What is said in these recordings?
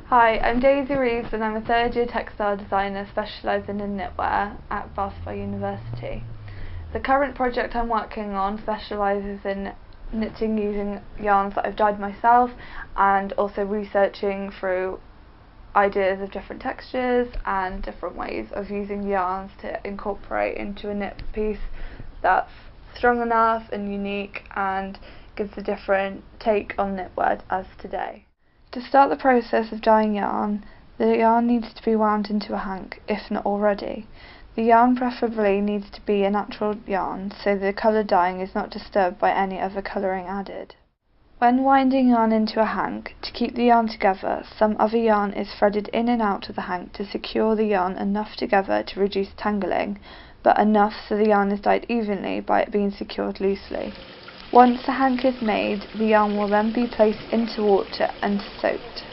Hi, I'm Daisy Reeves and I'm a third year textile designer specialising in knitwear at Bath University. The current project I'm working on specialises in knitting using yarns that I've dyed myself and also researching through ideas of different textures and different ways of using yarns to incorporate into a knit piece that's strong enough and unique and gives a different take on knitwear as today. To start the process of dyeing yarn, the yarn needs to be wound into a hank, if not already. The yarn preferably needs to be a natural yarn, so the colour dyeing is not disturbed by any other colouring added. When winding yarn into a hank, to keep the yarn together, some other yarn is threaded in and out of the hank to secure the yarn enough together to reduce tangling, but enough so the yarn is dyed evenly by it being secured loosely. Once the hank is made, the yarn will then be placed into water and soaked.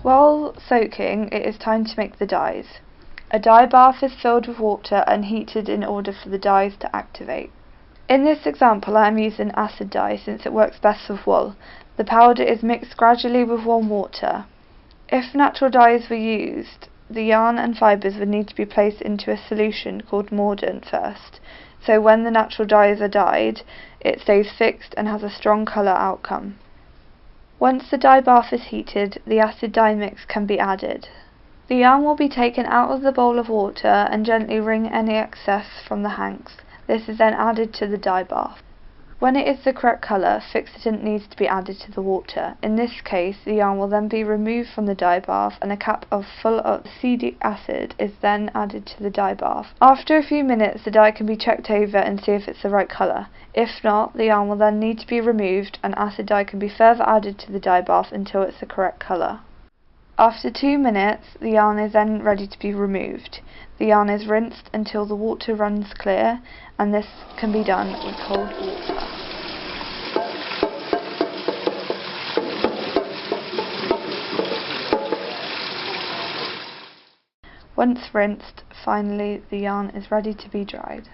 While soaking, it is time to make the dyes. A dye bath is filled with water and heated in order for the dyes to activate. In this example I am using acid dye since it works best with wool. The powder is mixed gradually with warm water. If natural dyes were used, the yarn and fibres would need to be placed into a solution called mordant first, so when the natural dyes are dyed, it stays fixed and has a strong colour outcome. Once the dye bath is heated, the acid dye mix can be added. The yarn will be taken out of the bowl of water and gently wring any excess from the hanks. This is then added to the dye bath. When it is the correct colour, fixative needs to be added to the water. In this case, the yarn will then be removed from the dye bath and a cap full of acetic acid is then added to the dye bath. After a few minutes, the dye can be checked over and see if it's the right colour. If not, the yarn will then need to be removed and acid dye can be further added to the dye bath until it's the correct colour. After 2 minutes, the yarn is then ready to be removed. The yarn is rinsed until the water runs clear, and this can be done with cold water. Once rinsed, finally the yarn is ready to be dried.